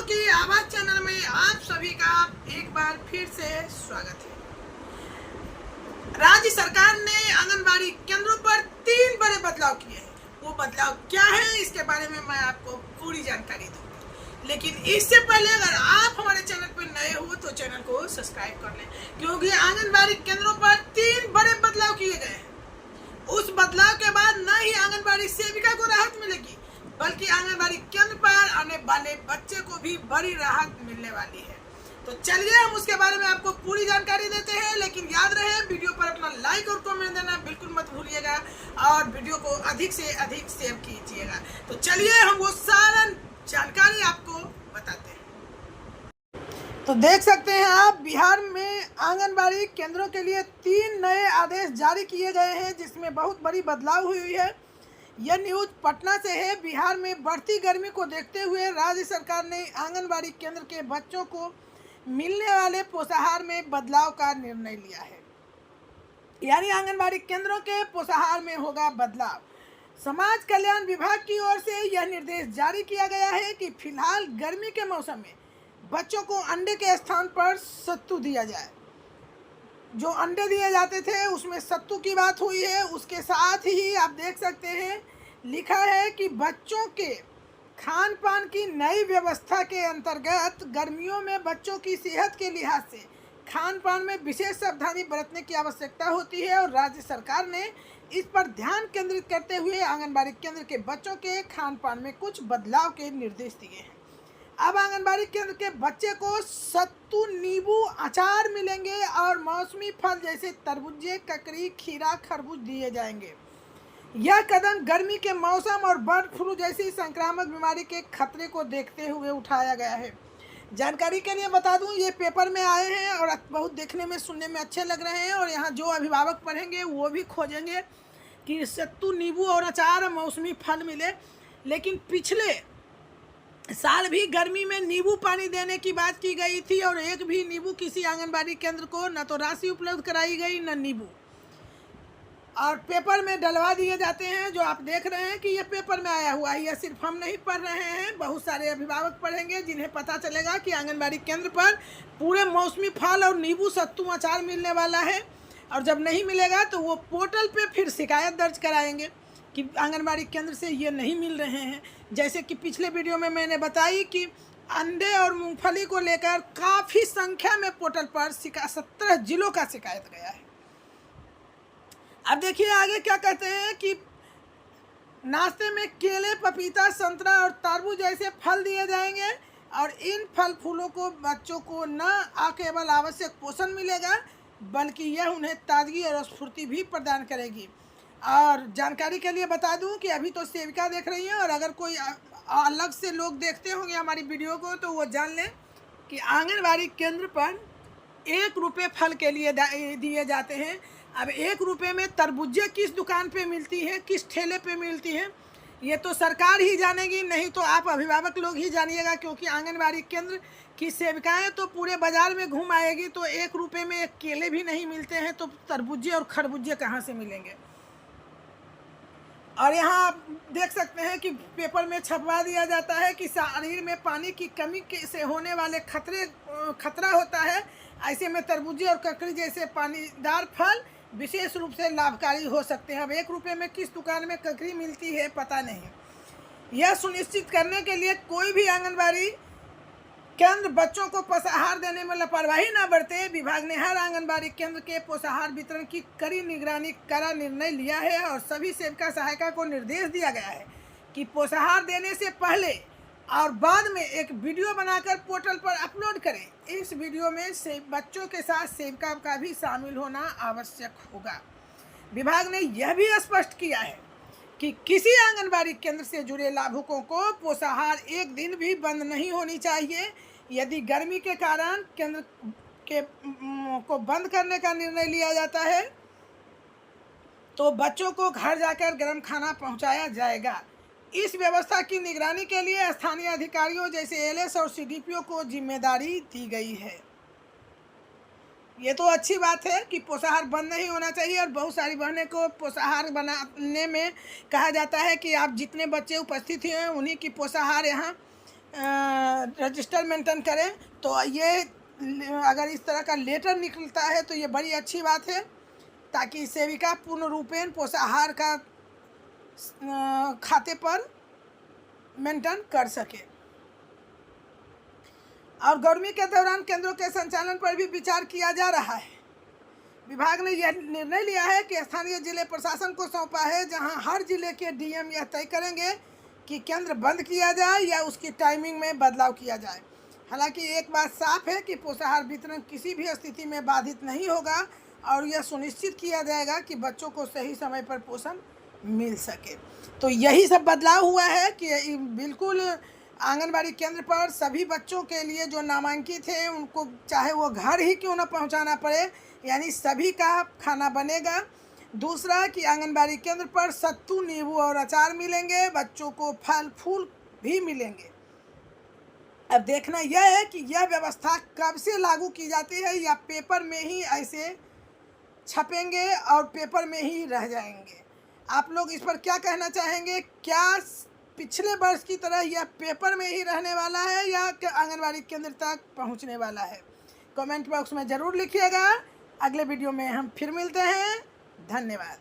की आवाज चैनल में आप सभी का एक बार फिर से स्वागत है। राज्य सरकार ने आंगनबाड़ी केंद्रों पर 3 बड़े बदलाव किए हैं। वो बदलाव क्या है इसके बारे में मैं आपको पूरी जानकारी दूंगी, लेकिन इससे पहले अगर आप हमारे चैनल पर नए हो तो चैनल को सब्सक्राइब कर लें, क्योंकि आंगनबाड़ी केंद्रों पर 3 बड़े बदलाव किए गए हैं। उस बदलाव के बाद न ही आंगनबाड़ी सेविका को राहत मिलेगी, बल्कि आंगनबाड़ी केंद्र पर आने वाले बच्चे को भी बड़ी राहत मिलने वाली है। तो चलिए हम उसके बारे में आपको पूरी जानकारी देते हैं, लेकिन याद रहे वीडियो पर अपना लाइक और कमेंट देना बिल्कुल मत भूलिएगा और वीडियो को अधिक से अधिक शेयर कीजिएगा। तो चलिए हम वो सारा जानकारी आपको बताते हैं। तो देख सकते हैं आप, बिहार में आंगनबाड़ी केंद्रों के लिए 3 नए आदेश जारी किए गए हैं, जिसमें बहुत बड़ी बदलाव हुई है। यह न्यूज पटना से है। बिहार में बढ़ती गर्मी को देखते हुए राज्य सरकार ने आंगनबाड़ी केंद्र के बच्चों को मिलने वाले पोषाहार में बदलाव का निर्णय लिया है। यानी आंगनबाड़ी केंद्रों के पोषाहार में होगा बदलाव। समाज कल्याण विभाग की ओर से यह निर्देश जारी किया गया है कि फिलहाल गर्मी के मौसम में बच्चों को अंडे के स्थान पर सत्तू दिया जाए। जो अंडे दिए जाते थे उसमें सत्तू की बात हुई है। उसके साथ ही आप देख सकते हैं लिखा है कि बच्चों के खान पान की नई व्यवस्था के अंतर्गत गर्मियों में बच्चों की सेहत के लिहाज से खान पान में विशेष सावधानी बरतने की आवश्यकता होती है, और राज्य सरकार ने इस पर ध्यान केंद्रित करते हुए आंगनबाड़ी केंद्र के बच्चों के खान पान में कुछ बदलाव के निर्देश दिए हैं। अब आंगनबाड़ी केंद्र के बच्चे को सत्तू, नींबू, अचार मिलेंगे और मौसमी फल जैसे तरबूजे, ककड़ी, खीरा, खरबूज दिए जाएंगे। यह कदम गर्मी के मौसम और बर्ड फ्लू जैसी संक्रामक बीमारी के खतरे को देखते हुए उठाया गया है। जानकारी के लिए बता दूं, ये पेपर में आए हैं और बहुत देखने में सुनने में अच्छे लग रहे हैं, और यहाँ जो अभिभावक पढ़ेंगे वो भी खोजेंगे कि सत्तू, नींबू और अचार और मौसमी फल मिले। लेकिन पिछले साल भी गर्मी में नींबू पानी देने की बात की गई थी, और एक भी नींबू किसी आंगनबाड़ी केंद्र को न तो राशि उपलब्ध कराई गई न नींबू, और पेपर में डलवा दिए जाते हैं। जो आप देख रहे हैं कि ये पेपर में आया हुआ है, यह सिर्फ हम नहीं पढ़ रहे हैं, बहुत सारे अभिभावक पढ़ेंगे जिन्हें पता चलेगा कि आंगनबाड़ी केंद्र पर पूरे मौसमी फल और नींबू, सत्तू, अचार मिलने वाला है। और जब नहीं मिलेगा तो वो पोर्टल पे फिर शिकायत दर्ज कराएंगे कि आंगनबाड़ी केंद्र से ये नहीं मिल रहे हैं। जैसे कि पिछले वीडियो में मैंने बताई कि अंडे और मूंगफली को लेकर काफ़ी संख्या में पोर्टल पर 17 जिलों का शिकायत गया है। अब देखिए आगे क्या कहते हैं कि नाश्ते में केले, पपीता, संतरा और तरबूज जैसे फल दिए जाएंगे, और इन फल फूलों को बच्चों को न केवल आवश्यक पोषण मिलेगा, बल्कि यह उन्हें ताजगी और स्फूर्ति भी प्रदान करेगी। और जानकारी के लिए बता दूं कि अभी तो सेविका देख रही हैं, और अगर कोई अलग से लोग देखते होंगे हमारी वीडियो को तो वो जान लें कि आंगनबाड़ी केंद्र पर 1 रुपये फल के लिए दिए जाते हैं। अब 1 रुपये में तरबूजे किस दुकान पे मिलती है, किस ठेले पे मिलती है, ये तो सरकार ही जानेगी, नहीं तो आप अभिभावक लोग ही जानिएगा, क्योंकि आंगनबाड़ी केंद्र की सेविकाएं तो पूरे बाजार में घूम आएगी, तो 1 रुपये में एक केले भी नहीं मिलते हैं तो तरबूजे और खरबूजे कहाँ से मिलेंगे। और यहाँ आप देख सकते हैं कि पेपर में छपवा दिया जाता है कि शरीर में पानी की कमी से होने वाले खतरा होता है। ऐसे में तरबूजे और ककड़ी जैसे पानीदार फल विशेष रूप से लाभकारी हो सकते हैं। अब 1 रुपये में किस दुकान में ककड़ी मिलती है पता नहीं। यह सुनिश्चित करने के लिए कोई भी आंगनबाड़ी केंद्र बच्चों को पोषाहार देने में लापरवाही न बरते, विभाग ने हर आंगनबाड़ी केंद्र के पोषाहार वितरण की कड़ी निगरानी का निर्णय लिया है, और सभी सेविका सहायिका को निर्देश दिया गया है कि पोषाहार देने से पहले और बाद में एक वीडियो बनाकर पोर्टल पर अपलोड करें। इस वीडियो में बच्चों के साथ सेविका का भी शामिल होना आवश्यक होगा। विभाग ने यह भी स्पष्ट किया है कि किसी आंगनबाड़ी केंद्र से जुड़े लाभुकों को पोषाहार एक दिन भी बंद नहीं होनी चाहिए। यदि गर्मी के कारण केंद्र को बंद करने का निर्णय लिया जाता है तो बच्चों को घर जाकर गर्म खाना पहुंचाया जाएगा। इस व्यवस्था की निगरानी के लिए स्थानीय अधिकारियों जैसे एलएस और सीडीपीओ को जिम्मेदारी दी गई है। ये तो अच्छी बात है कि पोषाहार बंद नहीं होना चाहिए, और बहुत सारी बहनें को पोषाहार बनाने में कहा जाता है कि आप जितने बच्चे उपस्थित हैं उन्हीं की पोषाहार यहाँ रजिस्टर मेंटेन करें। तो ये अगर इस तरह का लेटर निकलता है तो ये बड़ी अच्छी बात है, ताकि सेविका पूर्ण रूपेण पोषाहार का खाते पर मेंटेन कर सके। और गर्मी के दौरान केंद्रों के संचालन पर भी विचार किया जा रहा है। विभाग ने यह निर्णय लिया है कि स्थानीय जिले प्रशासन को सौंपा है, जहां हर जिले के डीएम यह तय करेंगे कि केंद्र बंद किया जाए या उसकी टाइमिंग में बदलाव किया जाए। हालांकि एक बात साफ है कि पोषाहार वितरण किसी भी स्थिति में बाधित नहीं होगा और यह सुनिश्चित किया जाएगा कि बच्चों को सही समय पर पोषण मिल सके। तो यही सब बदलाव हुआ है कि बिल्कुल आंगनबाड़ी केंद्र पर सभी बच्चों के लिए जो नामांकित है उनको चाहे वो घर ही क्यों ना पहुंचाना पड़े, यानी सभी का खाना बनेगा। दूसरा कि आंगनबाड़ी केंद्र पर सत्तू, नींबू और अचार मिलेंगे, बच्चों को फल फूल भी मिलेंगे। अब देखना यह है कि यह व्यवस्था कब से लागू की जाती है, या पेपर में ही ऐसे छपेंगे और पेपर में ही रह जाएंगे। आप लोग इस पर क्या कहना चाहेंगे? क्या पिछले वर्ष की तरह यह पेपर में ही रहने वाला है या आंगनबाड़ी केंद्र तक पहुंचने वाला है? कमेंट बॉक्स में ज़रूर लिखिएगा। अगले वीडियो में हम फिर मिलते हैं। धन्यवाद।